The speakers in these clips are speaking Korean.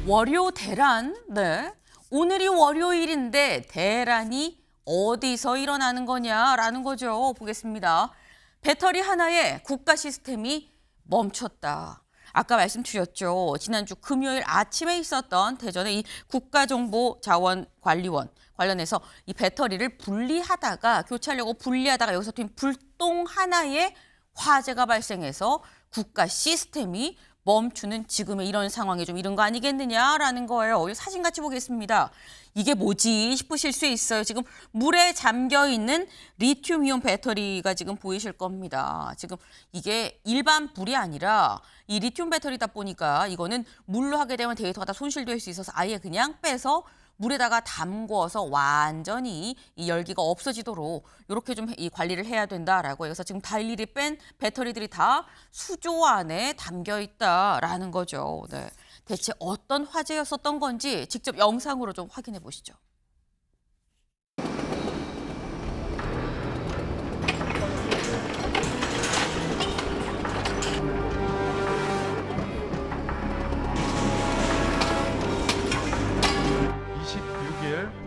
월요 대란? 네. 오늘이 월요일인데 대란이 어디서 일어나는 거냐라는 거죠. 보겠습니다. 배터리 하나에 국가 시스템이 멈췄다. 아까 말씀드렸죠. 지난주 금요일 아침에 있었던 대전의 이 국가정보자원관리원 관련해서 이 배터리를 분리하다가 교체하려고 분리하다가 여기서 튄 불똥 하나에 화재가 발생해서 국가 시스템이 멈추는 지금의 이런 상황이 좀 이런 거 아니겠느냐라는 거예요. 사진 같이 보겠습니다. 이게 뭐지 싶으실 수 있어요. 지금 물에 잠겨 있는 리튬이온 배터리가 지금 보이실 겁니다. 지금 이게 일반 불이 아니라 이 리튬 배터리다 보니까 이거는 물로 하게 되면 데이터가 다 손실될 수 있어서 아예 그냥 빼서 물에다가 담궈서 완전히 이 열기가 없어지도록 이렇게 좀 이 관리를 해야 된다라고 해서 지금 다 일일이 뺀 배터리들이 다 수조 안에 담겨 있다라는 거죠. 네. 대체 어떤 화재였었던 건지 직접 영상으로 좀 확인해 보시죠.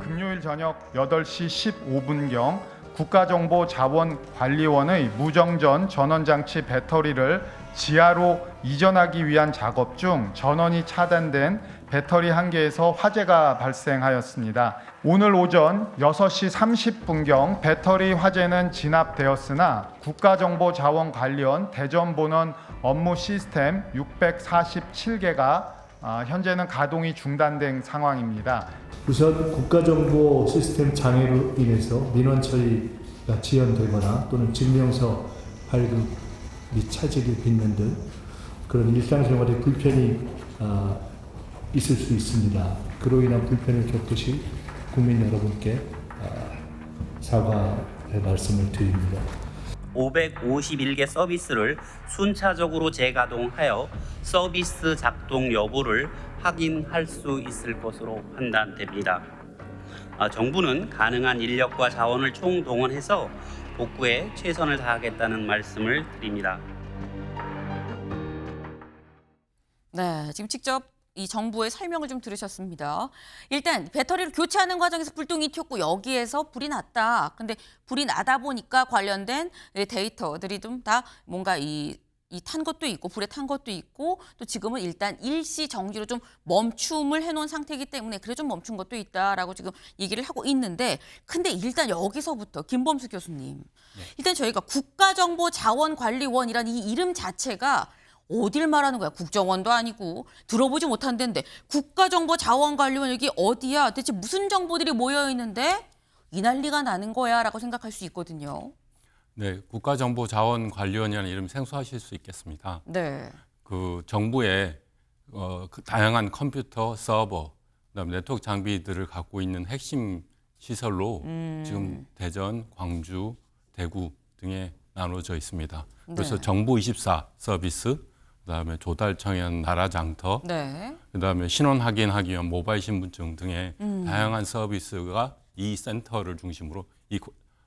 금요일 저녁 8시 15분경 국가정보자원관리원의 무정전 전원장치 배터리를 지하로 이전하기 위한 작업 중 전원이 차단된 배터리 한 개에서 화재가 발생하였습니다. 오늘 오전 6시 30분경 배터리 화재는 진압되었으나 국가정보자원관리원 대전본원 업무 시스템 647개가 현재는 가동이 중단된 상황입니다. 우선 국가정보 시스템 장애로 인해서 민원 처리가 지연되거나 또는 증명서 발급 및 차질이 빚는 등 그런 일상생활에 불편이 있을 수 있습니다. 그로 인한 불편을 겪으실 국민 여러분께 사과의 말씀을 드립니다. 551개 서비스를 순차적으로 재가동하여 서비스 작동 여부를 확인할 수 있을 것으로 판단됩니다. 정부는 가능한 인력과 자원을 총동원해서 복구에 최선을 다하겠다는 말씀을 드립니다. 네, 지금 직접 이 정부의 설명을 좀 들으셨습니다. 일단 배터리를 교체하는 과정에서 불똥이 튀었고 여기에서 불이 났다. 근데 불이 나다 보니까 관련된 데이터들이 좀 다 뭔가 이 탄 것도 있고 불에 탄 것도 있고 또 지금은 일단 일시 정지로 좀 멈춤을 해놓은 상태이기 때문에 그래 좀 멈춘 것도 있다라고 지금 얘기를 하고 있는데 근데 일단 여기서부터 김범수 교수님 일단 저희가 국가정보자원관리원이란 이 이름 자체가 어딜 말하는 거야? 국정원도 아니고 들어보지 못한 데인데 국가정보자원관리원 여기 어디야? 대체 무슨 정보들이 모여 있는데 이 난리가 나는 거야? 라고 생각할 수 있거든요. 네, 국가정보자원관리원이라는 이름 생소하실 수 있겠습니다. 네. 그 정부의 그 다양한 컴퓨터, 서버, 그다음에 네트워크 장비들을 갖고 있는 핵심 시설로 지금 대전, 광주, 대구 등에 나눠져 있습니다. 그래서 네. 정부24 서비스, 그다음에 조달청의 나라장터, 네. 그다음에 신원 확인하기 위한 모바일 신분증 등의 다양한 서비스가 이 센터를 중심으로 이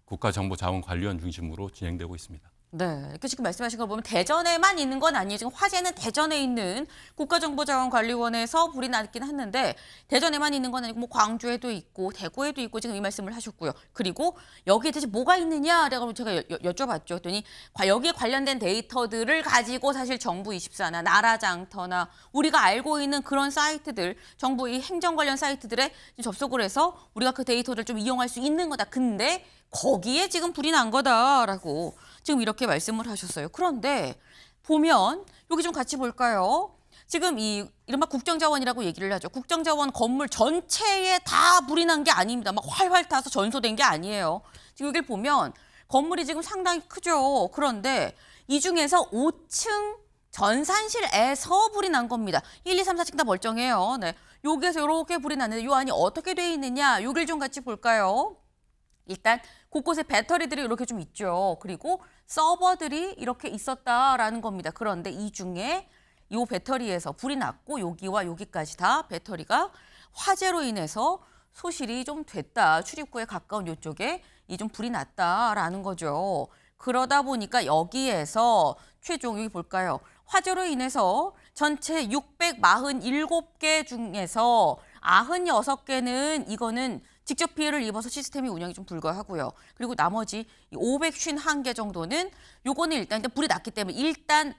국가정보자원관리원 중심으로 진행되고 있습니다. 네, 그 지금 말씀하신 걸 보면 대전에만 있는 건 아니에요. 지금 화재는 대전에 있는 국가정보자원관리원에서 불이 났긴 했는데 대전에만 있는 건 아니고 뭐 광주에도 있고 대구에도 있고 지금 이 말씀을 하셨고요. 그리고 여기에 대체 뭐가 있느냐라고 제가 여쭤봤죠. 그랬더니 여기에 관련된 데이터들을 가지고 사실 정부24나 나라장터나 우리가 알고 있는 그런 사이트들, 정부 이 행정 관련 사이트들에 접속을 해서 우리가 그 데이터를 좀 이용할 수 있는 거다. 근데 거기에 지금 불이 난 거다라고 지금 이렇게 말씀을 하셨어요. 그런데 보면 여기 좀 같이 볼까요? 지금 이 이른바 국정자원이라고 얘기를 하죠. 국정자원 건물 전체에 다 불이 난 게 아닙니다. 막 활활 타서 전소된 게 아니에요. 지금 여기를 보면 건물이 지금 상당히 크죠. 그런데 이 중에서 5층 전산실에서 불이 난 겁니다. 1, 2, 3, 4층 다 멀쩡해요. 네. 여기에서 이렇게 불이 났는데 이 안이 어떻게 돼 있느냐? 여기를 좀 같이 볼까요? 일단 곳곳에 배터리들이 이렇게 좀 있죠. 그리고 서버들이 이렇게 있었다라는 겁니다. 그런데 이 중에 이 배터리에서 불이 났고 여기와 여기까지 다 배터리가 화재로 인해서 소실이 좀 됐다. 출입구에 가까운 이쪽에 이 좀 불이 났다라는 거죠. 그러다 보니까 여기에서 최종 여기 볼까요? 화재로 인해서 전체 647개 중에서 96개는 이거는 직접 피해를 입어서 시스템이 운영이 좀 불가하고요. 그리고 나머지 551개 정도는 요거는 일단 불이 났기 때문에 일단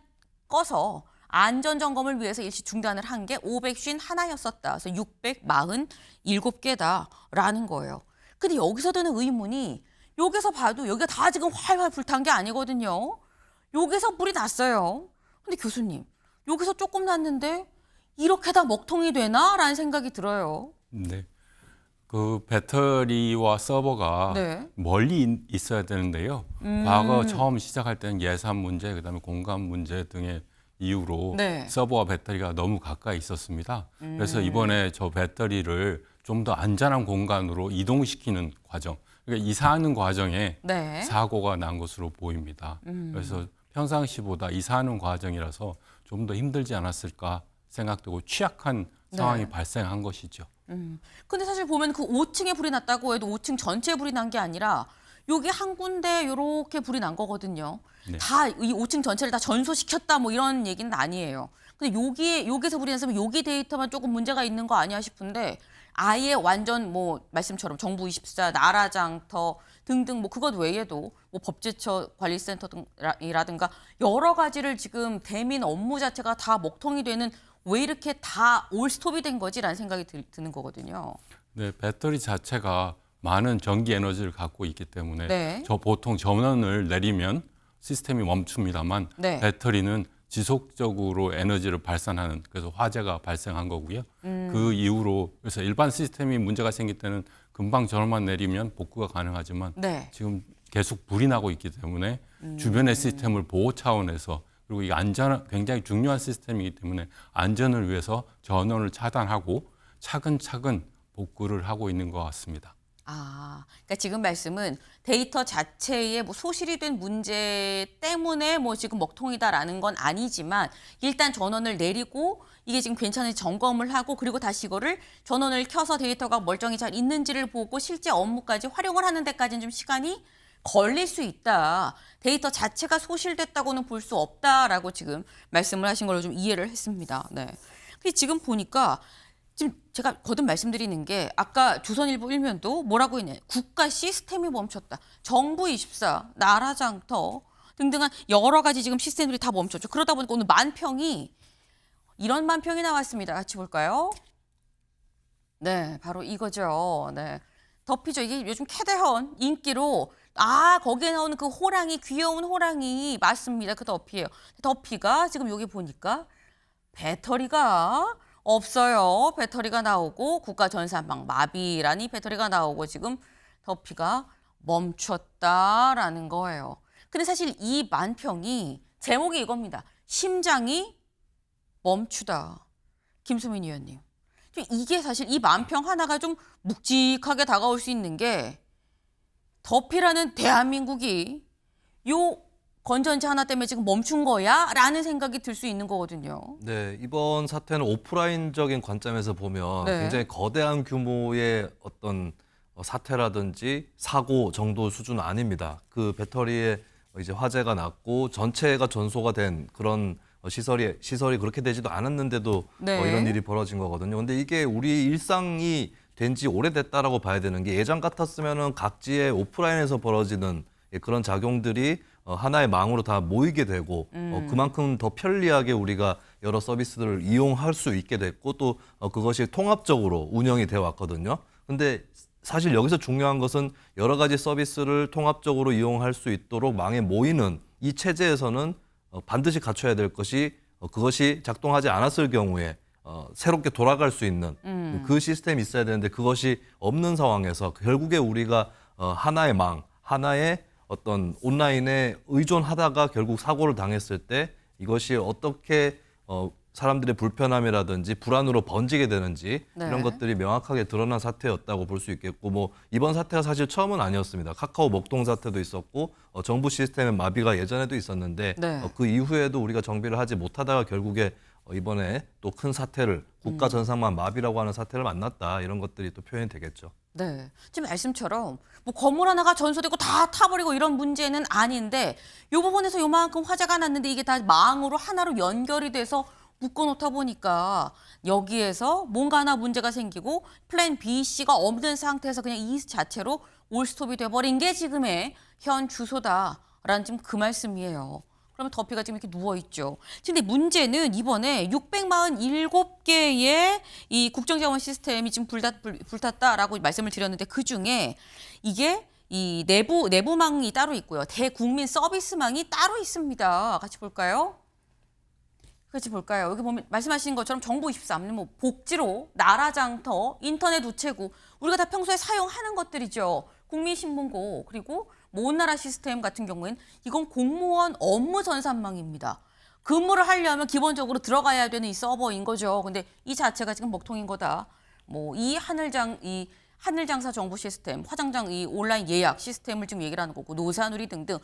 꺼서 안전 점검을 위해서 일시 중단을 한 게 551였었다. 그래서 647개다라는 거예요. 근데 여기서 드는 의문이 여기서 봐도 여기가 다 지금 활활 불탄 게 아니거든요. 여기서 불이 났어요. 근데 교수님, 여기서 조금 났는데 이렇게 다 먹통이 되나라는 생각이 들어요. 네. 그 배터리와 서버가 네. 멀리 있어야 되는데요. 과거 처음 시작할 때는 예산 문제, 그다음에 공간 문제 등의 이유로 네. 서버와 배터리가 너무 가까이 있었습니다. 그래서 이번에 저 배터리를 좀 더 안전한 공간으로 이동시키는 과정, 그러니까 이사하는 과정에 네. 사고가 난 것으로 보입니다. 그래서 평상시보다 이사하는 과정이라서 좀 더 힘들지 않았을까 생각되고 취약한 상황이 발생한 것이죠. 근데 사실 보면 그 5층에 불이 났다고 해도 5층 전체에 불이 난 게 아니라 여기 한 군데 이렇게 불이 난 거거든요. 네. 다 이 5층 전체를 다 전소시켰다 뭐 이런 얘기는 아니에요. 근데 여기에서 불이 났으면 여기 데이터만 조금 문제가 있는 거 아니야 싶은데 아예 완전 뭐 말씀처럼 정부24, 나라장터 등등 뭐 그것 외에도 뭐 법제처 관리센터 등이라든가 여러 가지를 지금 대민 업무 자체가 다 먹통이 되는 왜 이렇게 다 올스톱이 된 거지라는 생각이 드는 거거든요. 네, 배터리 자체가 많은 전기 에너지를 갖고 있기 때문에 네. 저 보통 전원을 내리면 시스템이 멈춥니다만 네. 배터리는 지속적으로 에너지를 발산하는 그래서 화재가 발생한 거고요. 그 이후로 그래서 일반 시스템이 문제가 생길 때는 금방 전원만 내리면 복구가 가능하지만 네. 지금 계속 불이 나고 있기 때문에 주변의 시스템을 보호 차원에서 그리고 이게 굉장히 중요한 시스템이기 때문에 안전을 위해서 전원을 차단하고 차근차근 복구를 하고 있는 것 같습니다. 그러니까 지금 말씀은 데이터 자체에 뭐 소실이 된 문제 때문에 뭐 지금 먹통이다라는 건 아니지만 일단 전원을 내리고 이게 지금 괜찮은지 점검을 하고 그리고 다시 이거를 전원을 켜서 데이터가 멀쩡히 잘 있는지를 보고 실제 업무까지 활용을 하는 데까지는 좀 시간이 걸릴 수 있다. 데이터 자체가 소실됐다고는 볼 수 없다라고 지금 말씀을 하신 걸로 좀 이해를 했습니다. 네. 근데 지금 보니까 지금 제가 거듭 말씀드리는 게 아까 조선일보 일면도 뭐라고 했냐. 국가 시스템이 멈췄다. 정부24, 나라장터 등등한 여러 가지 지금 시스템들이 다 멈췄죠. 그러다 보니까 오늘 만평이 이런 만평이 나왔습니다. 같이 볼까요? 네, 바로 이거죠. 네. 덮이죠. 이게 요즘 캐대헌 인기로 거기에 나오는 그 호랑이 귀여운 호랑이 맞습니다. 그 덮이에요. 덮이가 지금 여기 보니까 배터리가 없어요. 배터리가 나오고 국가 전산망 마비라니 배터리가 나오고 지금 덮이가 멈췄다라는 거예요. 근데 사실 이 만평이 제목이 이겁니다. 심장이 멈추다. 김수민 의원님. 이게 사실 이 만평 하나가 좀 묵직하게 다가올 수 있는 게 덮이라는 대한민국이 요 건전지 하나 때문에 지금 멈춘 거야? 라는 생각이 들 수 있는 거거든요. 네, 이번 사태는 오프라인적인 관점에서 보면 네. 굉장히 거대한 규모의 어떤 사태라든지 사고 정도 수준은 아닙니다. 그 배터리에 이제 화재가 났고 전체가 전소가 된 그런 시설이 그렇게 되지도 않았는데도 네. 이런 일이 벌어진 거거든요. 근데 이게 우리 일상이 된 지 오래됐다라고 봐야 되는 게 예전 같았으면은 각지의 오프라인에서 벌어지는 그런 작용들이 하나의 망으로 다 모이게 되고 그만큼 더 편리하게 우리가 여러 서비스들을 이용할 수 있게 됐고 또 그것이 통합적으로 운영이 되어 왔거든요. 근데 사실 여기서 중요한 것은 여러 가지 서비스를 통합적으로 이용할 수 있도록 망에 모이는 이 체제에서는 반드시 갖춰야 될 것이 그것이 작동하지 않았을 경우에 새롭게 돌아갈 수 있는 그 시스템이 있어야 되는데 그것이 없는 상황에서 결국에 우리가 하나의 망, 하나의 어떤 온라인에 의존하다가 결국 사고를 당했을 때 이것이 어떻게 사람들의 불편함이라든지 불안으로 번지게 되는지 네. 이런 것들이 명확하게 드러난 사태였다고 볼 수 있겠고 뭐 이번 사태가 사실 처음은 아니었습니다. 카카오 먹통 사태도 있었고 정부 시스템의 마비가 예전에도 있었는데 네. 그 이후에도 우리가 정비를 하지 못하다가 결국에 이번에 또 큰 사태를 국가 전산망 마비라고 하는 사태를 만났다 이런 것들이 또 표현이 되겠죠. 네. 지금 말씀처럼 뭐 건물 하나가 전소되고 다 타버리고 이런 문제는 아닌데 이 부분에서 요만큼 화제가 났는데 이게 다 망으로 하나로 연결이 돼서 묶어놓다 보니까 여기에서 뭔가 하나 문제가 생기고 플랜 B, C가 없는 상태에서 그냥 이 자체로 올스톱이 돼버린 게 지금의 현 주소다라는 지금 그 말씀이에요. 그러면 더피가 지금 이렇게 누워있죠. 근데 문제는 이번에 647개의 이 국정자원 시스템이 지금 불탔다라고 말씀을 드렸는데 그중에 이게 이 내부망이 따로 있고요. 대국민 서비스망이 따로 있습니다. 같이 볼까요? 여기 보면 말씀하신 것처럼 정보24, 뭐 복지로, 나라장터, 인터넷 우체국 우리가 다 평소에 사용하는 것들이죠. 국민신문고 그리고 모나라 시스템 같은 경우에는 이건 공무원 업무 전산망입니다. 근무를 하려면 기본적으로 들어가야 되는 이 서버인 거죠. 근데 이 자체가 지금 먹통인 거다. 뭐 이 하늘장사 정보 시스템, 화장장 이 온라인 예약 시스템을 지금 얘기를 하는 거고 노사누리 등등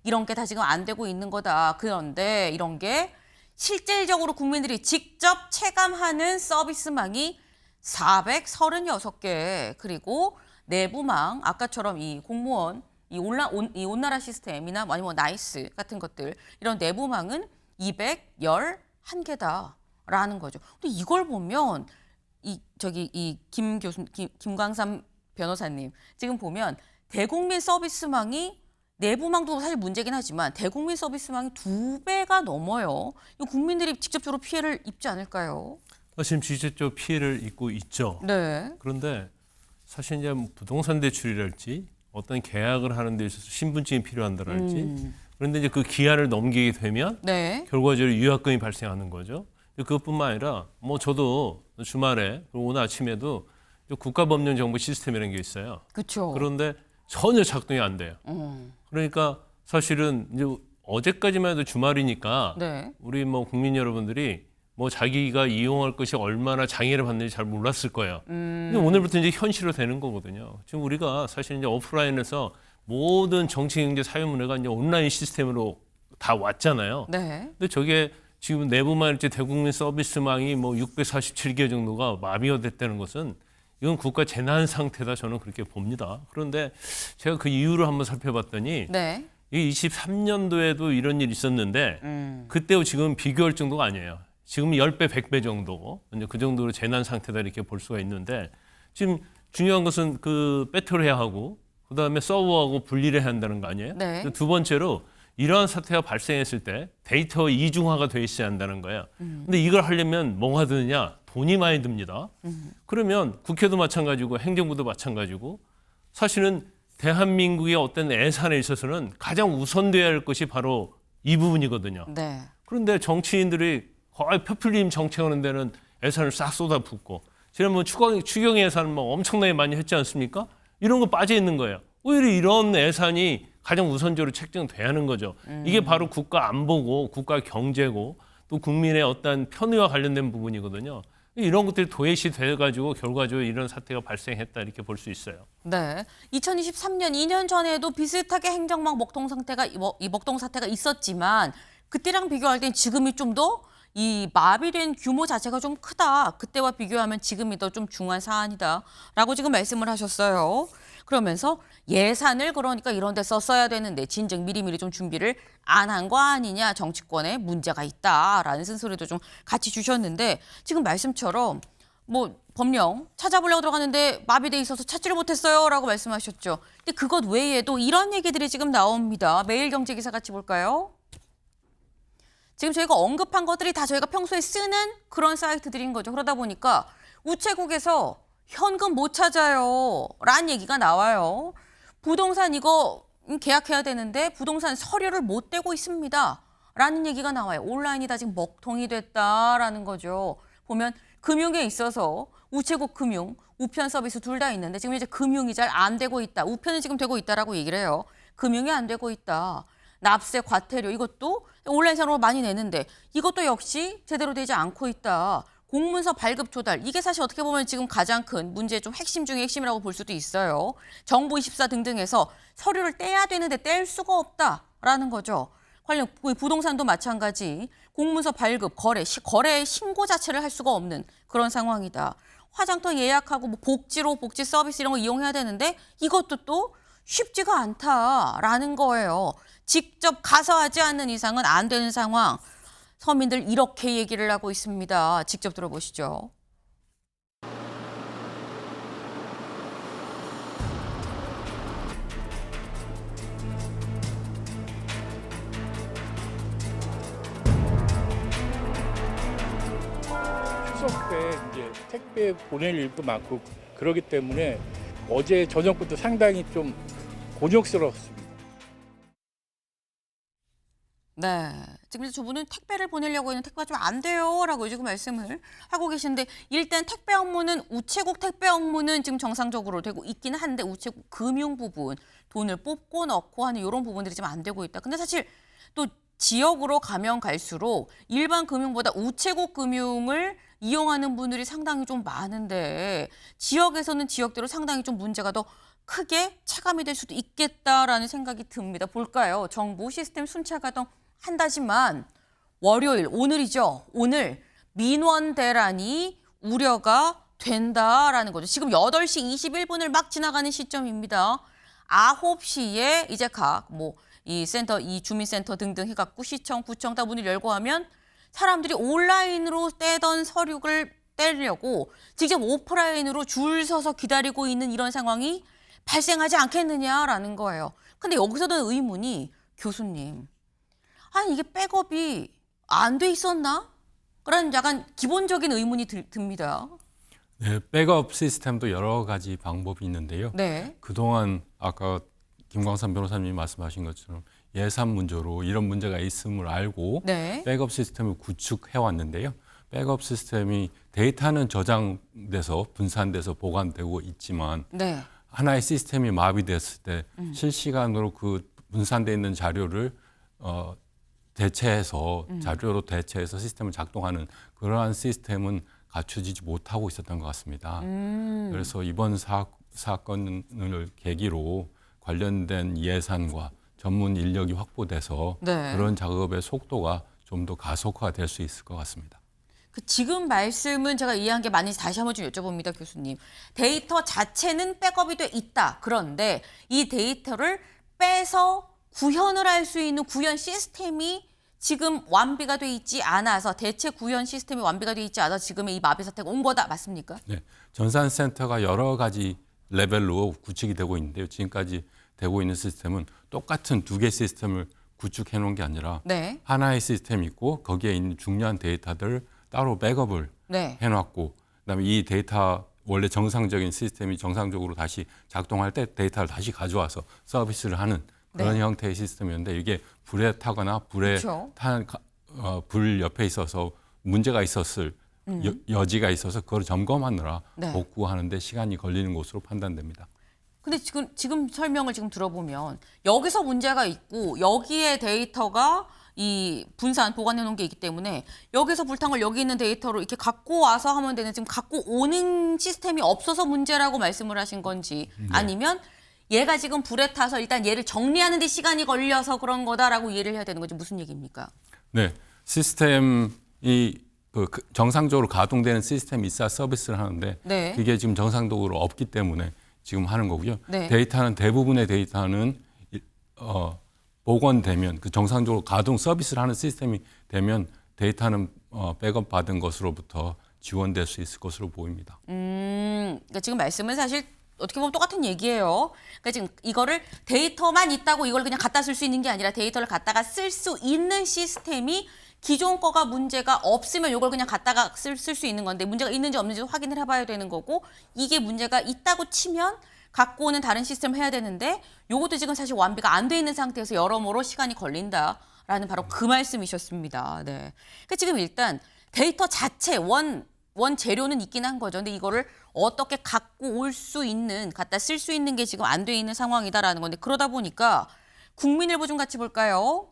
이런 게 다 지금 안 되고 있는 거다. 그런데 이런 게 실질적으로 국민들이 직접 체감하는 서비스망이 436개 그리고 내부망 아까처럼 이 공무원 이 온나라 시스템이나 아니면 나이스 같은 것들 이런 내부망은 211개다라는 거죠. 근데 이걸 보면 김광삼 변호사님 지금 보면 대국민 서비스망이 내부망도 사실 문제긴 하지만 대국민 서비스망이 2배가 넘어요. 이거 국민들이 직접적으로 피해를 입지 않을까요? 지금 직접적 피해를 입고 있죠. 네. 그런데 사실 이제 부동산 대출이랄지 어떤 계약을 하는 데 있어서 신분증이 필요한다랄지 그런데 이제 그 기한을 넘기게 되면 네. 결과적으로 유학금이 발생하는 거죠. 그것뿐만 아니라 뭐 저도 주말에 그리고 오늘 아침에도 국가법령 정보 시스템이라는 게 있어요. 그렇죠. 그런데 전혀 작동이 안 돼요. 그러니까 사실은 이제 어제까지만 해도 주말이니까 네. 우리 뭐 국민 여러분들이 뭐 자기가 이용할 것이 얼마나 장애를 받는지 잘 몰랐을 거예요. 근데 오늘부터 이제 현실로 되는 거거든요. 지금 우리가 사실 이제 오프라인에서 모든 정치, 경제, 사회 문화가 이제 온라인 시스템으로 다 왔잖아요. 네. 근데 저게 지금 내부만 이제 대국민 서비스망이 뭐 647개 정도가 마비가 됐다는 것은 이건 국가 재난 상태다 저는 그렇게 봅니다. 그런데 제가 그 이유를 한번 살펴봤더니 네. 이 23년도에도 이런 일이 있었는데 그때와 지금 비교할 정도가 아니에요. 지금 10배, 100배 정도 이제 그 정도로 재난 상태다 이렇게 볼 수가 있는데 지금 중요한 것은 그 배터리해야 하고 그다음에 서버하고 분리를 해야 한다는 거 아니에요? 네. 두 번째로 이러한 사태가 발생했을 때 데이터 이중화가 돼 있어야 한다는 거예요. 근데 이걸 하려면 뭐가 드느냐? 돈이 많이 듭니다. 그러면 국회도 마찬가지고 행정부도 마찬가지고 사실은 대한민국의 어떤 예산에 있어서는 가장 우선돼야 할 것이 바로 이 부분이거든요. 네. 그런데 정치인들이 거의 퍼퓰리즘 정책하는 데는 예산을 싹 쏟아붓고 지난번 추경 예산을 뭐 엄청나게 많이 했지 않습니까? 이런 거 빠져 있는 거예요. 오히려 이런 예산이 가장 우선적으로 책정돼야 하는 거죠. 이게 바로 국가 안보고 국가 경제고 또 국민의 어떤 편의와 관련된 부분이거든요. 이런 것들이 도외시 돼가지고 결과적으로 이런 사태가 발생했다 이렇게 볼 수 있어요. 네. 2023년 2년 전에도 비슷하게 행정망 먹통 사태가 있었지만 그때랑 비교할 땐 지금이 좀 더 이 마비된 규모 자체가 좀 크다. 그때와 비교하면 지금이 더 좀 중요한 사안이다라고 지금 말씀을 하셨어요. 그러면서 예산을 그러니까 이런 데 썼어야 되는데 진즉 미리미리 좀 준비를 안 한 거 아니냐. 정치권에 문제가 있다라는 쓴소리도 좀 같이 주셨는데 지금 말씀처럼 뭐 법령 찾아보려고 들어갔는데 마비돼 있어서 찾지를 못했어요라고 말씀하셨죠. 근데 그것 외에도 이런 얘기들이 지금 나옵니다. 매일경제 기사 같이 볼까요? 지금 저희가 언급한 것들이 다 저희가 평소에 쓰는 그런 사이트들인 거죠. 그러다 보니까 우체국에서 현금 못 찾아요 라는 얘기가 나와요. 부동산 이거 계약해야 되는데 부동산 서류를 못 떼고 있습니다 라는 얘기가 나와요. 온라인이 다 지금 먹통이 됐다라는 거죠. 보면 금융에 있어서 우체국 금융, 우편 서비스 둘 다 있는데 지금 이제 금융이 잘 안 되고 있다. 우편은 지금 되고 있다라고 얘기를 해요. 금융이 안 되고 있다. 납세, 과태료 이것도 온라인상으로 많이 내는데 이것도 역시 제대로 되지 않고 있다. 공문서 발급 조달 이게 사실 어떻게 보면 지금 가장 큰 문제의 좀 핵심 중에 핵심이라고 볼 수도 있어요. 정보24 등등에서 서류를 떼야 되는데 뗄 수가 없다라는 거죠. 관련 부동산도 마찬가지 공문서 발급, 거래 신고 자체를 할 수가 없는 그런 상황이다. 화장터 예약하고 뭐 복지로 복지 서비스 이런 거 이용해야 되는데 이것도 또 쉽지가 않다라는 거예요. 직접 가서 하지 않는 이상은 안 되는 상황. 서민들 이렇게 얘기를 하고 있습니다. 직접 들어보시죠. 추석 때 이제 택배 보낼 일도 많고 그러기 때문에 어제 저녁부터 상당히 좀 곤욕스러웠습니다. 네. 지금 두 분은 택배를 보내려고 했는데 택배가 좀 안 돼요라고 지금 말씀을 하고 계신데 일단 택배 업무는 우체국 택배 업무는 지금 정상적으로 되고 있기는 한데 우체국 금융 부분 돈을 뽑고 넣고 하는 이런 부분들이 지금 안 되고 있다. 근데 사실 또 지역으로 가면 갈수록 일반 금융보다 우체국 금융을 이용하는 분들이 상당히 좀 많은데 지역에서는 지역대로 상당히 좀 문제가 더 크게 체감이 될 수도 있겠다라는 생각이 듭니다. 볼까요? 정보 시스템 순차 가동한다지만 월요일 오늘이죠. 오늘 민원 대란이 우려가 된다라는 거죠. 지금 8시 21분을 막 지나가는 시점입니다. 9시에 이제 이 센터, 이 주민센터 등등 해갖고 시청, 구청 다 문을 열고 하면 사람들이 온라인으로 떼던 서류를 떼려고 직접 오프라인으로 줄 서서 기다리고 있는 이런 상황이 발생하지 않겠느냐라는 거예요. 근데 여기서도 의문이 교수님, 아니 이게 백업이 안 돼 있었나? 그런 약간 기본적인 의문이 듭니다. 네, 백업 시스템도 여러 가지 방법이 있는데요. 네. 그동안 아까 김광삼 변호사님이 말씀하신 것처럼 예산 문제로 이런 문제가 있음을 알고 네. 백업 시스템을 구축해 왔는데요. 백업 시스템이 데이터는 저장돼서 분산돼서 보관되고 있지만 네. 하나의 시스템이 마비됐을 때 실시간으로 그 분산돼 있는 자료를 자료로 대체해서 시스템을 작동하는 그러한 시스템은 갖추지 못하고 있었던 것 같습니다. 그래서 이번 사건을 계기로 관련된 예산과 전문 인력이 확보돼서 네. 그런 작업의 속도가 좀 더 가속화될 수 있을 것 같습니다. 지금 말씀은 제가 이해한 게 많은지 다시 한번 좀 여쭤봅니다, 교수님. 데이터 자체는 백업이 돼 있다. 그런데 이 데이터를 빼서 구현을 할 수 있는 구현 시스템이 지금 완비가 돼 있지 않아서 대체 구현 시스템이 완비가 돼 있지 않아서 지금의 이 마비 사태가 온 거다. 맞습니까? 네, 전산센터가 여러 가지 레벨로 구축이 되고 있는데요. 지금까지 되고 있는 시스템은 똑같은 2개 시스템을 구축해 놓은 게 아니라 네. 하나의 시스템이 있고 거기에 있는 중요한 데이터들을 따로 백업을 네. 해놨고 그다음에 이 데이터 원래 정상적인 시스템이 정상적으로 다시 작동할 때 데이터를 다시 가져와서 서비스를 하는 그런 네. 형태의 시스템이었는데 이게 불에 타거나 불에 그렇죠. 불 옆에 있어서 문제가 있었을 여지가 있어서 그걸 점검하느라 네. 복구하는데 시간이 걸리는 것으로 판단됩니다. 근데 지금 설명을 지금 들어보면 여기서 문제가 있고 여기에 데이터가 이 분산 보관해 놓은 게 있기 때문에 여기서 불탄 걸 여기 있는 데이터로 이렇게 갖고 와서 하면 되는 지금 갖고 오는 시스템이 없어서 문제라고 말씀을 하신 건지 아니면 얘가 지금 불에 타서 일단 얘를 정리하는 데 시간이 걸려서 그런 거다라고 이해를 해야 되는 거지 무슨 얘기입니까? 네, 시스템이 정상적으로 가동되는 시스템이 있어야 서비스를 하는데 네. 그게 지금 정상적으로 없기 때문에 지금 하는 거고요. 네. 대부분의 데이터는 복원되면 그 정상적으로 가동 서비스를 하는 시스템이 되면 데이터는 백업 받은 것으로부터 지원될 수 있을 것으로 보입니다. 그러니까 지금 말씀은 사실 어떻게 보면 똑같은 얘기예요. 그러니까 지금 이거를 데이터만 있다고 이걸 그냥 갖다 쓸 수 있는 게 아니라 데이터를 갖다가 쓸 수 있는 시스템이 기존 거가 문제가 없으면 이걸 그냥 갖다가 쓸 수 있는 건데 문제가 있는지 없는지 확인을 해봐야 되는 거고 이게 문제가 있다고 치면 갖고 오는 다른 시스템을 해야 되는데 요것도 지금 사실 완비가 안 돼 있는 상태에서 여러모로 시간이 걸린다라는 바로 그 말씀이셨습니다. 네. 그러니까 지금 일단 데이터 자체 원 재료는 있긴 한 거죠. 근데 이거를 어떻게 갖고 올 수 있는, 갖다 쓸 수 있는 게 지금 안 돼 있는 상황이다라는 건데 그러다 보니까 국민일보 좀 같이 볼까요?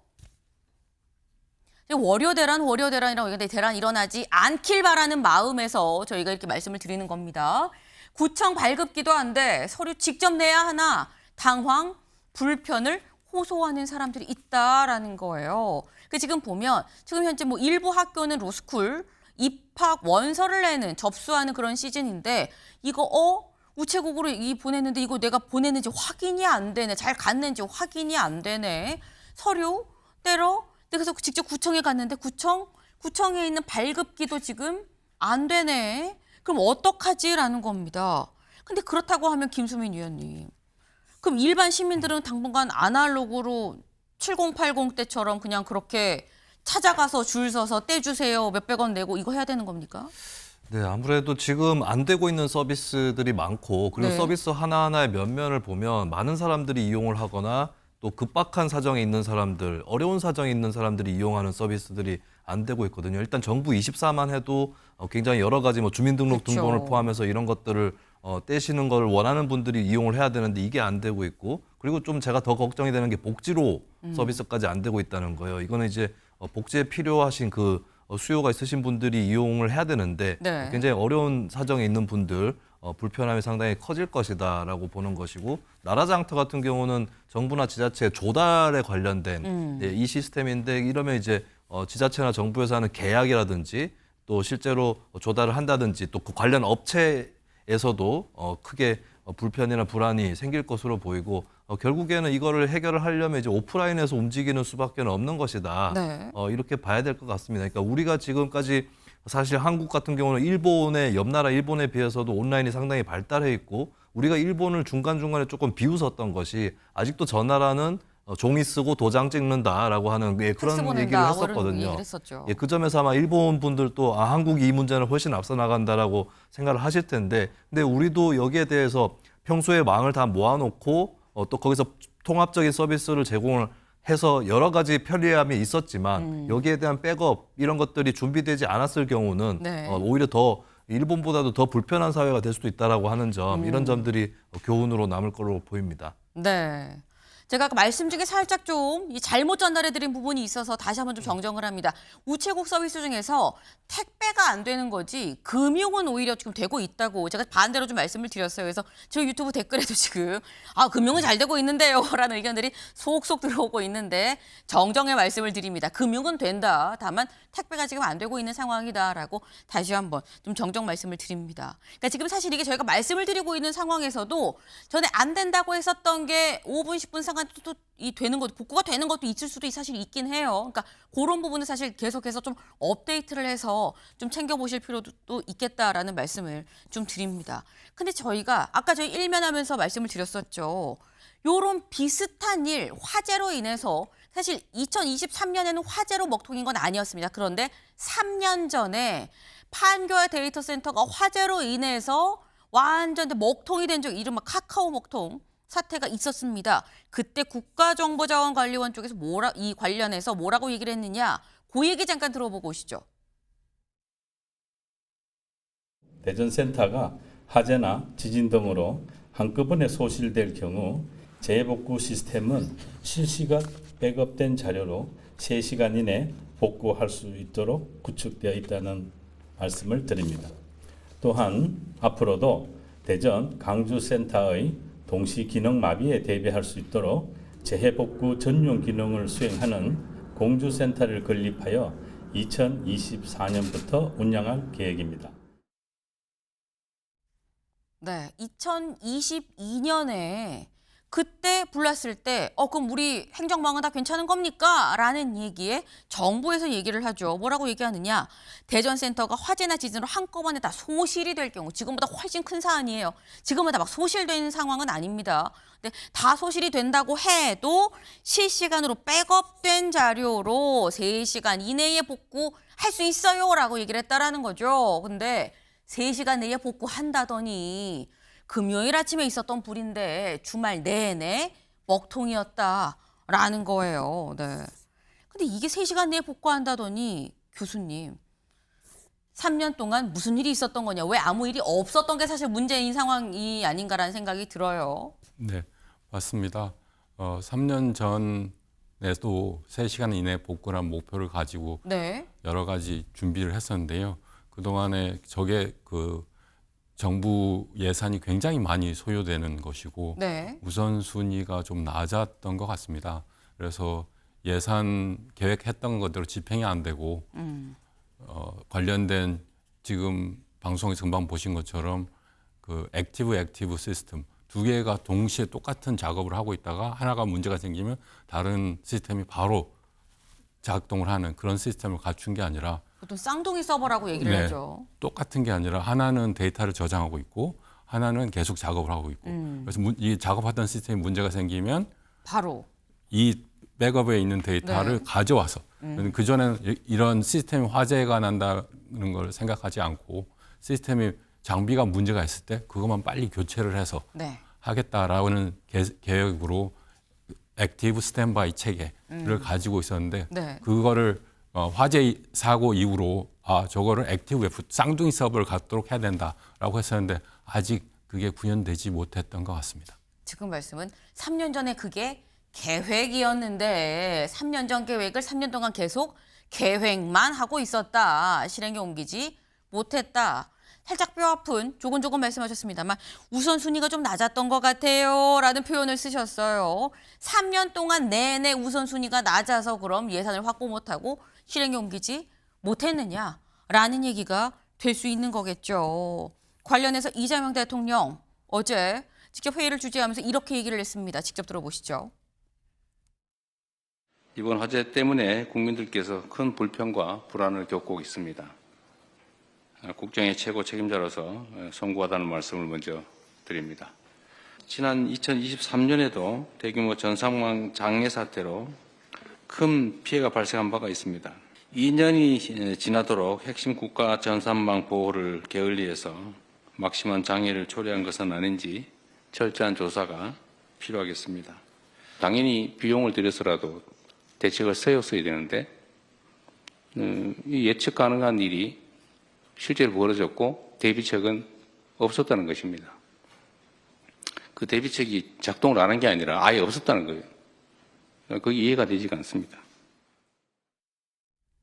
월요 대란이라고 얘기하는데 대란 일어나지 않길 바라는 마음에서 저희가 이렇게 말씀을 드리는 겁니다. 구청 발급기도 한데 서류 직접 내야 하나 당황, 불편을 호소하는 사람들이 있다라는 거예요. 지금 보면 지금 현재 일부 학교는 로스쿨 입학 원서를 내는 접수하는 그런 시즌인데 이거 우체국으로 보냈는데 이거 내가 보냈는지 확인이 안 되네. 잘 갔는지 확인이 안 되네. 서류 떼러 그래서 직접 구청에 갔는데 구청에 있는 발급기도 지금 안 되네. 그럼 어떡하지라는 겁니다. 근데 그렇다고 하면 김수민 위원님, 그럼 일반 시민들은 당분간 아날로그로 7080 때처럼 그냥 그렇게 찾아가서 줄 서서 떼주세요 몇백 원 내고 이거 해야 되는 겁니까? 네, 아무래도 지금 안 되고 있는 서비스들이 많고 그리고 네. 서비스 하나하나의 면면을 보면 많은 사람들이 이용을 하거나 또 급박한 사정에 있는 사람들, 어려운 사정에 있는 사람들이 이용하는 서비스들이 안 되고 있거든요. 일단 정부 24만 해도 굉장히 여러 가지 뭐 주민등록 그렇죠. 등본을 포함해서 이런 것들을 떼시는 걸 원하는 분들이 이용을 해야 되는데 이게 안 되고 있고 그리고 좀 제가 더 걱정이 되는 게 복지로 서비스까지 안 되고 있다는 거예요. 이거는 이제 복지에 필요하신 그 수요가 있으신 분들이 이용을 해야 되는데 네. 굉장히 어려운 사정에 있는 분들 불편함이 상당히 커질 것이다라고 보는 것이고 나라장터 같은 경우는 정부나 지자체 조달에 관련된 이 시스템인데 이러면 이제 지자체나 정부에서 하는 계약이라든지 또 실제로 조달을 한다든지 또 그 관련 업체에서도 크게 불편이나 불안이 생길 것으로 보이고 결국에는 이거를 해결을 하려면 이제 오프라인에서 움직이는 수밖에 없는 것이다. 네. 이렇게 봐야 될 것 같습니다. 그러니까 우리가 지금까지 사실 한국 같은 경우는 일본의 옆 나라 일본에 비해서도 온라인이 상당히 발달해 있고 우리가 일본을 중간중간에 조금 비웃었던 것이 아직도 저 나라는 종이 쓰고 도장 찍는다라고 하는 팩스 그런 보낸다, 얘기를 어른 했었거든요. 얘기를 했었죠. 그 점에서 아마 일본 분들도 한국이 이 문제는 훨씬 앞서 나간다라고 생각을 하실 텐데 근데 우리도 여기에 대해서 평소에 망을 다 모아놓고 또 거기서 통합적인 서비스를 제공을 해서 여러 가지 편리함이 있었지만 여기에 대한 백업 이런 것들이 준비되지 않았을 경우는 네. 오히려 더 일본보다도 더 불편한 사회가 될 수도 있다라고 하는 점 이런 점들이 교훈으로 남을 걸로 보입니다. 네. 제가 아까 말씀 중에 살짝 좀 잘못 전달해드린 부분이 있어서 다시 한번 좀 정정을 합니다. 우체국 서비스 중에서 택배가 안 되는 거지 금융은 오히려 지금 되고 있다고 제가 반대로 좀 말씀을 드렸어요. 그래서 저희 유튜브 댓글에도 지금 금융은 잘 되고 있는데요 라는 의견들이 속속 들어오고 있는데 정정의 말씀을 드립니다. 금융은 된다. 다만 택배가 지금 안 되고 있는 상황이다라고 다시 한번 좀 정정 말씀을 드립니다. 그러니까 지금 사실 이게 저희가 말씀을 드리고 있는 상황에서도 전에 안 된다고 했었던 게 5분, 10분 상간 또 되는 것, 복구가 되는 것도 있을 수도 사실 있긴 해요. 그러니까 그런 부분은 사실 계속해서 좀 업데이트를 해서 좀 챙겨보실 필요도 또 있겠다라는 말씀을 좀 드립니다. 근데 저희가 아까 저희 일면하면서 말씀을 드렸었죠. 요런 비슷한 일, 화재로 인해서 사실 2023년에는 화재로 먹통인 건 아니었습니다. 그런데 3년 전에 판교의 데이터 센터가 화재로 인해서 완전 먹통이 된 적, 이른바 카카오 먹통 사태가 있었습니다. 그때 국가정보자원관리원 쪽에서 이 관련해서 뭐라고 얘기를 했느냐, 그 얘기 잠깐 들어보고 오시죠. 대전센터가 화재나 지진 등으로 한꺼번에 소실될 경우 재복구 시스템은 실시간 백업된 자료로 3시간 이내 복구할 수 있도록 구축되어 있다는 말씀을 드립니다. 또한 앞으로도 대전 강주센터의 동시 기능 마비에 대비할 수 있도록 재해복구 전용 기능을 수행하는 공주센터를 건립하여 2024년부터 운영할 계획입니다. 네, 2022년에 그때 불났을 때 그럼 우리 행정망은 다 괜찮은 겁니까? 라는 얘기에 정부에서 얘기를 하죠. 뭐라고 얘기하느냐. 대전센터가 화재나 지진으로 한꺼번에 다 소실이 될 경우, 지금보다 훨씬 큰 사안이에요. 지금은 다 막 소실된 상황은 아닙니다. 근데 다 소실이 된다고 해도 실시간으로 백업된 자료로 3시간 이내에 복구할 수 있어요 라고 얘기를 했다라는 거죠. 근데 3시간 내에 복구한다더니 금요일 아침에 있었던 불인데 주말 내내 먹통이었다라는 거예요. 네. 근데 이게 3시간 내에 복구한다더니 교수님, 3년 동안 무슨 일이 있었던 거냐? 왜 아무 일이 없었던 게 사실 문제인 상황이 아닌가라는 생각이 들어요. 네, 맞습니다. 3년 전에도 3시간 이내 복구란 목표를 가지고 네. 여러 가지 준비를 했었는데요. 그동안에 저게 정부 예산이 굉장히 많이 소요되는 것이고 네. 우선순위가 좀 낮았던 것 같습니다. 그래서 예산 계획했던 것대로 집행이 안 되고 관련된 지금 방송에서 금방 보신 것처럼 그 액티브 시스템 두 개가 동시에 똑같은 작업을 하고 있다가 하나가 문제가 생기면 다른 시스템이 바로 작동을 하는 그런 시스템을 갖춘 게 아니라 보통 쌍둥이 서버라고 얘기를 네, 하죠. 똑같은 게 아니라 하나는 데이터를 저장하고 있고 하나는 계속 작업을 하고 있고 그래서 이 작업하던 시스템이 문제가 생기면 바로 이 백업에 있는 데이터를 네. 가져와서 그전에는 이런 시스템이 화재가 난다는 걸 생각하지 않고 시스템이 장비가 문제가 있을 때 그것만 빨리 교체를 해서 네. 하겠다라는 계획으로 액티브 스탠바이 체계를 가지고 있었는데 네. 그거를 화재 사고 이후로 저거를 액티브 웹 쌍둥이 서버를 갖도록 해야 된다라고 했었는데 아직 그게 구현되지 못했던 것 같습니다. 지금 말씀은 3년 전에 그게 계획이었는데 3년 전 계획을 3년 동안 계속 계획만 하고 있었다. 실행에 옮기지 못했다. 살짝 뼈 아픈 조곤조곤 말씀하셨습니다만 우선순위가 좀 낮았던 것 같아요 라는 표현을 쓰셨어요. 3년 동안 내내 우선순위가 낮아서 그럼 예산을 확보 못하고 실행에 옮기지 못했느냐라는 얘기가 될 수 있는 거겠죠. 관련해서 이재명 대통령 어제 직접 회의를 주재하면서 이렇게 얘기를 했습니다. 직접 들어보시죠. 이번 화재 때문에 국민들께서 큰 불편과 불안을 겪고 있습니다. 국정의 최고 책임자로서 송구하다는 말씀을 먼저 드립니다. 지난 2023년에도 대규모 전산망 장애 사태로 큰 피해가 발생한 바가 있습니다. 2년이 지나도록 핵심 국가 전산망 보호를 게을리해서 막심한 장애를 초래한 것은 아닌지 철저한 조사가 필요하겠습니다. 당연히 비용을 들여서라도 대책을 세웠어야 되는데 이 예측 가능한 일이 실제로 벌어졌고 대비책은 없었다는 것입니다. 그 대비책이 작동을 안 한 게 아니라 아예 없었다는 거예요. 그게 이해가 되지가 않습니다.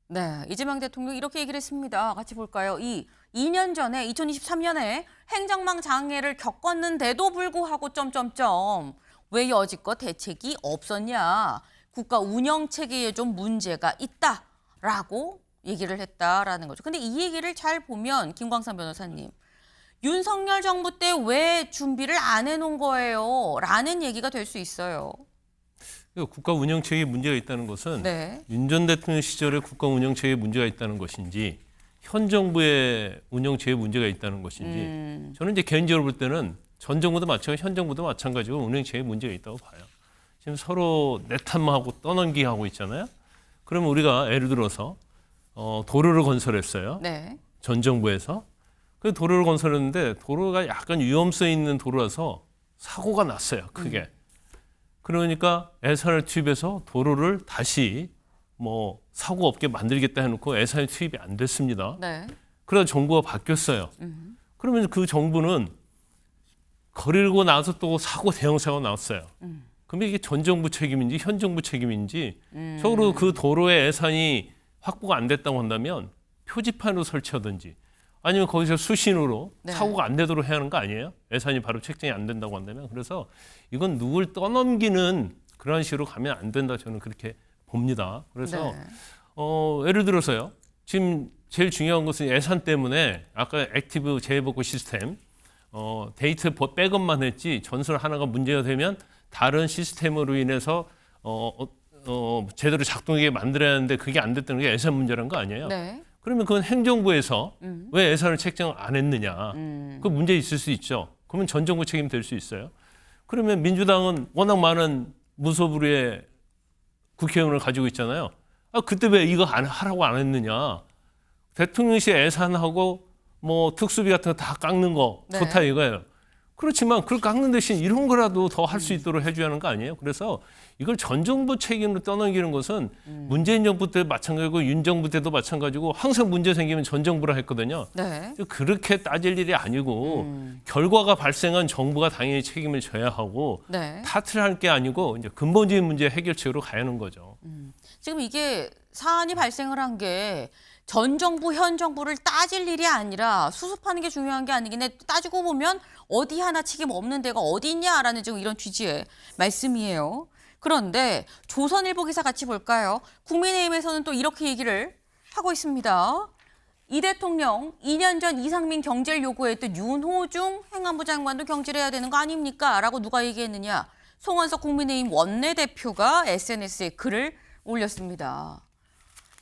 네, 이재명 대통령이 이렇게 얘기를 했습니다. 같이 볼까요? 2년 전에 2023년에 행정망 장애를 겪었는데도 불구하고 왜 여지껏 대책이 없었냐. 국가 운영 체계에 좀 문제가 있다라고 얘기를 했다라는 거죠. 근데 이 얘기를 잘 보면 김광삼 변호사님, 윤석열 정부 때 왜 준비를 안 해놓은 거예요? 라는 얘기가 될 수 있어요. 국가 운영 체계에 문제가 있다는 것은 네. 윤 전 대통령 시절에 국가 운영 체계에 문제가 있다는 것인지 현 정부의 운영 체계에 문제가 있다는 것인지 저는 이제 개인적으로 볼 때는 전 정부도 마찬가지고 현 정부도 마찬가지고 운영 체계에 문제가 있다고 봐요. 지금 서로 내탓만 떠넘기기 하고 있잖아요. 그러면 우리가 예를 들어서 도로를 건설했어요. 네. 전 정부에서. 그 도로를 건설했는데 도로가 약간 위험성 있는 도로라서 사고가 났어요. 크게. 그러니까 예산을 투입해서 도로를 다시 사고 없게 만들겠다 해놓고 예산이 투입이 안 됐습니다. 네. 그러다 정부가 바뀌었어요. 그러면 그 정부는 거리고 나서 또 사고 대형 사고가 나왔어요. 그러면 이게 전 정부 책임인지 현 정부 책임인지 적어도 그 도로의 예산이 확보가 안 됐다고 한다면 표지판으로 설치하든지 아니면 거기서 수신호로 네. 사고가 안 되도록 해야 하는 거 아니에요? 예산이 바로 책정이 안 된다고 한다면. 그래서 이건 누굴 떠넘기는 그런 식으로 가면 안 된다 저는 그렇게 봅니다. 그래서 네. 예를 들어서요. 지금 제일 중요한 것은 예산 때문에 아까 액티브 재해복구 시스템 데이터 백업만 했지 전설 하나가 문제가 되면 다른 시스템으로 인해서 제대로 작동하게 만들어야 하는데 그게 안 됐다는 게 예산 문제라는 거 아니에요? 네. 그러면 그건 행정부에서 왜 예산을 책정 안 했느냐. 그 문제 있을 수 있죠. 그러면 전 정부 책임 될 수 있어요. 그러면 민주당은 워낙 많은 무소불위의 국회의원을 가지고 있잖아요. 그때 왜 이거 하라고 안 했느냐. 대통령실 예산하고 특수비 같은 거 다 깎는 거 네. 좋다 이거예요. 그렇지만 그걸 깎는 대신 이런 거라도 더 할 수 있도록 해줘야 하는 거 아니에요? 그래서 이걸 전 정부 책임으로 떠넘기는 것은 문재인 정부 때 마찬가지고 윤 정부 때도 마찬가지고 항상 문제 생기면 전 정부라 했거든요. 네. 그렇게 따질 일이 아니고 결과가 발생한 정부가 당연히 책임을 져야 하고 네. 탓을 할 게 아니고 이제 근본적인 문제 해결책으로 가야 하는 거죠. 지금 이게 사안이 발생을 한 게 전 정부, 현 정부를 따질 일이 아니라 수습하는 게 중요한 게 아니긴 해. 따지고 보면 어디 하나 책임 없는 데가 어디 있냐라는 지금 이런 취지의 말씀이에요. 그런데 조선일보 기사 같이 볼까요? 국민의힘에서는 또 이렇게 얘기를 하고 있습니다. 이 대통령 2년 전 이상민 경제를 요구했던 윤호중 행안부 장관도 경질을 해야 되는 거 아닙니까? 라고 누가 얘기했느냐? 송원석 국민의힘 원내대표가 SNS에 글을 올렸습니다.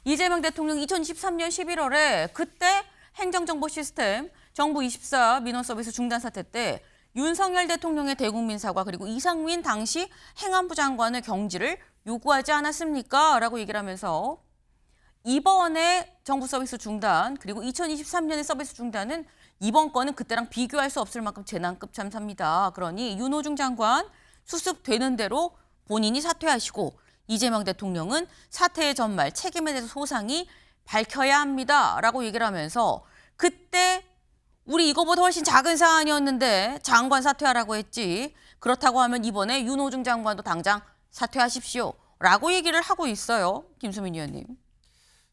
이재명 대통령 2023년 11월에 그때 행정정보 시스템 정부 24 민원 서비스 중단 사태 때 윤석열 대통령의 대국민 사과 그리고 이상민 당시 행안부 장관의 경질을 요구하지 않았습니까? 라고 얘기를 하면서 이번에 정부 서비스 중단 그리고 2023년의 서비스 중단은 이번 건은 그때랑 비교할 수 없을 만큼 재난급 참사입니다. 그러니 윤호중 장관 수습되는 대로 본인이 사퇴하시고 이재명 대통령은 사태의 전말 책임에 대해서 소상히 밝혀야 합니다. 라고 얘기를 하면서 그때 우리 이거보다 훨씬 작은 사안이었는데 장관 사퇴하라고 했지. 그렇다고 하면 이번에 윤호중 장관도 당장 사퇴하십시오. 라고 얘기를 하고 있어요. 김수민 의원님.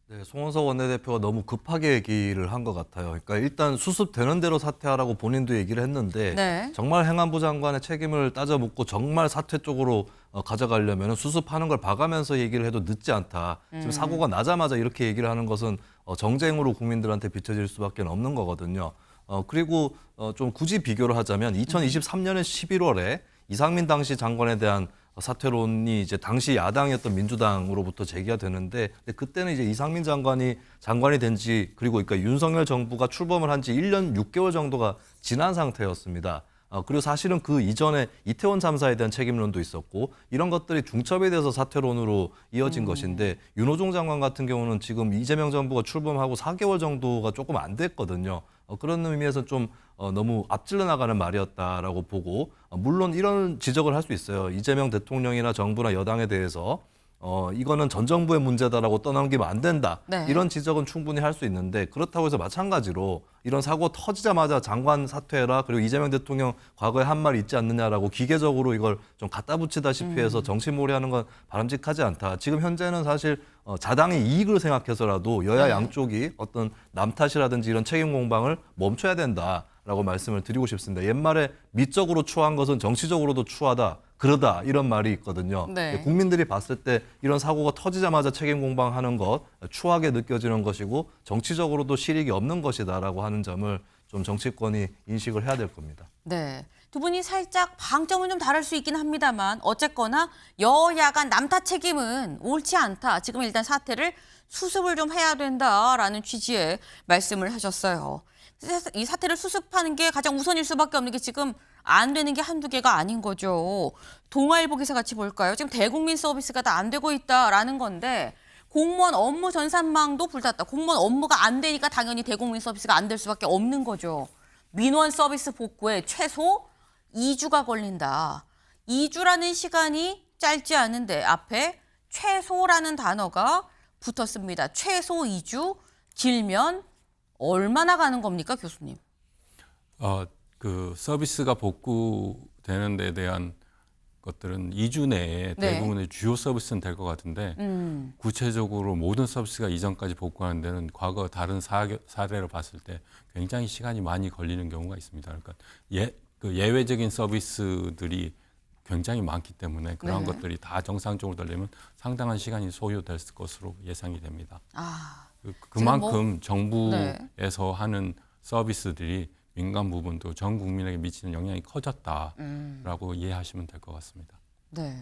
네, 송원석 원내대표가 너무 급하게 얘기를 한 것 같아요. 그러니까 일단 수습되는 대로 사퇴하라고 본인도 얘기를 했는데 네. 정말 행안부 장관의 책임을 따져 묻고 정말 사퇴 쪽으로 가져가려면 수습하는 걸 봐가면서 얘기를 해도 늦지 않다. 지금 사고가 나자마자 이렇게 얘기를 하는 것은 정쟁으로 국민들한테 비춰질 수밖에 없는 거거든요. 그리고 좀 굳이 비교를 하자면 2023년의 11월에 이상민 당시 장관에 대한 사퇴론이 이제 당시 야당이었던 민주당으로부터 제기가 되는데 그때는 이제 이상민 장관이 된 지 그리고 그러니까 윤석열 정부가 출범을 한 지 1년 6개월 정도가 지난 상태였습니다. 그리고 사실은 그 이전에 이태원 참사에 대한 책임론도 있었고 이런 것들이 중첩에 대해서 사퇴론으로 이어진 것인데 윤호중 장관 같은 경우는 지금 이재명 정부가 출범하고 4개월 정도가 조금 안 됐거든요. 그런 의미에서 좀 너무 앞질러 나가는 말이었다라고 보고 물론 이런 지적을 할 수 있어요. 이재명 대통령이나 정부나 여당에 대해서 이거는 전 정부의 문제다라고 떠넘기면 안 된다. 네. 이런 지적은 충분히 할 수 있는데 그렇다고 해서 마찬가지로 이런 사고 터지자마자 장관 사퇴해라. 그리고 이재명 대통령 과거에 한 말 있지 않느냐라고 기계적으로 이걸 좀 갖다 붙이다시피 해서 정치몰이하는 건 바람직하지 않다. 지금 현재는 사실 자당의 이익을 생각해서라도 여야 양쪽이 어떤 남 탓이라든지 이런 책임 공방을 멈춰야 된다라고 말씀을 드리고 싶습니다. 옛말에 미적으로 추한 것은 정치적으로도 추하다. 그러다 이런 말이 있거든요. 네. 국민들이 봤을 때 이런 사고가 터지자마자 책임 공방하는 것 추하게 느껴지는 것이고 정치적으로도 실익이 없는 것이다라고 하는 점을 좀 정치권이 인식을 해야 될 겁니다. 네. 두 분이 살짝 방점은 좀 다를 수 있긴 합니다만 어쨌거나 여야가 남탓 책임은 옳지 않다. 지금 일단 사태를 수습을 좀 해야 된다라는 취지의 말씀을 하셨어요. 이 사태를 수습하는 게 가장 우선일 수밖에 없는 게 지금 안 되는 게 한두 개가 아닌 거죠. 동아일보 기사 같이 볼까요? 지금 대국민 서비스가 다 안 되고 있다라는 건데 공무원 업무 전산망도 불탔다. 공무원 업무가 안 되니까 당연히 대국민 서비스가 안 될 수밖에 없는 거죠. 민원 서비스 복구에 최소 2주가 걸린다. 2주라는 시간이 짧지 않은데 앞에 최소라는 단어가 붙었습니다. 최소 2주, 길면 얼마나 가는 겁니까, 교수님? 그 서비스가 복구되는 데 대한 것들은 2주 내에 네. 대부분의 주요 서비스는 될 것 같은데 구체적으로 모든 서비스가 이전까지 복구하는 데는 과거 다른 사례로 봤을 때 굉장히 시간이 많이 걸리는 경우가 있습니다. 그러니까 예외적인 서비스들이 굉장히 많기 때문에 그런 네. 것들이 다 정상적으로 되려면 상당한 시간이 소요될 것으로 예상이 됩니다. 그만큼 정부에서 하는 서비스들이 민간 부분도 전 국민에게 미치는 영향이 커졌다라고 이해하시면 될 것 같습니다. 네.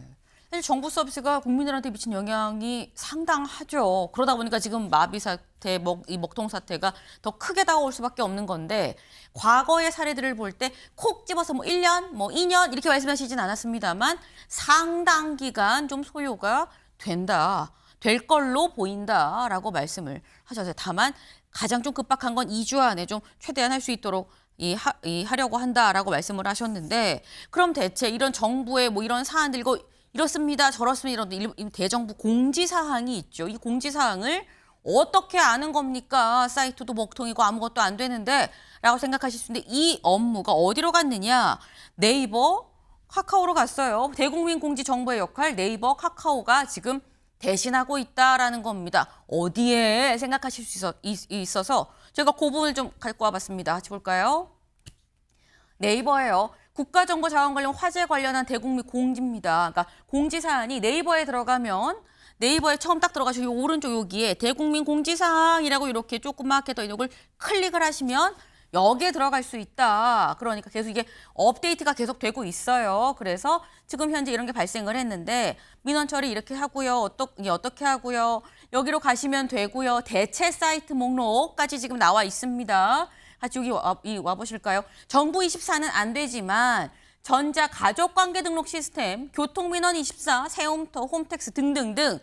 사실 정부 서비스가 국민들한테 미친 영향이 상당하죠. 그러다 보니까 지금 마비 사태, 이 먹통 사태가 더 크게 다가올 수밖에 없는 건데 과거의 사례들을 볼 때 콕 집어서 1년, 2년 이렇게 말씀하시진 않았습니다만 상당 기간 좀 소요가 될 걸로 보인다라고 말씀을 하셨어요. 다만 가장 좀 급박한 건 2주 안에 좀 최대한 할 수 있도록 하려고 한다라고 말씀을 하셨는데 그럼 대체 이런 정부의 이런 사안들 이렇습니다, 저렇습니다 이런 대정부 공지사항이 있죠. 이 공지사항을 어떻게 아는 겁니까? 사이트도 먹통이고 아무것도 안 되는데 라고 생각하실 수 있는데 이 업무가 어디로 갔느냐? 네이버, 카카오로 갔어요. 대국민 공지 정보의 역할 네이버, 카카오가 지금 대신하고 있다라는 겁니다. 어디에 생각하실 수 있어서 제가 그 부분을 좀 갖고 와봤습니다. 같이 볼까요? 네이버예요. 국가정보자원 관련 화재 관련한 대국민 공지입니다. 그러니까 공지 사안이 네이버에 들어가면 네이버에 처음 딱 들어가시고 요 오른쪽 여기에 대국민 공지사항이라고 이렇게 조그맣게 더 있는 걸 클릭을 하시면 여기에 들어갈 수 있다. 그러니까 계속 이게 업데이트가 계속 되고 있어요. 그래서 지금 현재 이런 게 발생을 했는데 민원 처리 이렇게 하고요. 어떻게 하고요. 여기로 가시면 되고요. 대체 사이트 목록까지 지금 나와 있습니다. 같이 여기 와보실까요? 정부24는 안 되지만 전자 가족관계 등록 시스템, 교통민원24, 세움터, 홈택스 등등등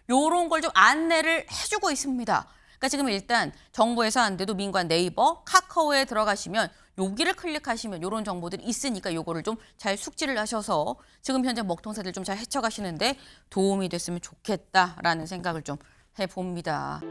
요런 걸 좀 안내를 해주고 있습니다. 그러니까 지금 일단 정부에서 안 돼도 민관 네이버, 카카오에 들어가시면 여기를 클릭하시면 이런 정보들이 있으니까 요거를 좀 잘 숙지를 하셔서 지금 현재 먹통사들 좀 잘 헤쳐가시는데 도움이 됐으면 좋겠다라는 생각을 좀 해봅니다.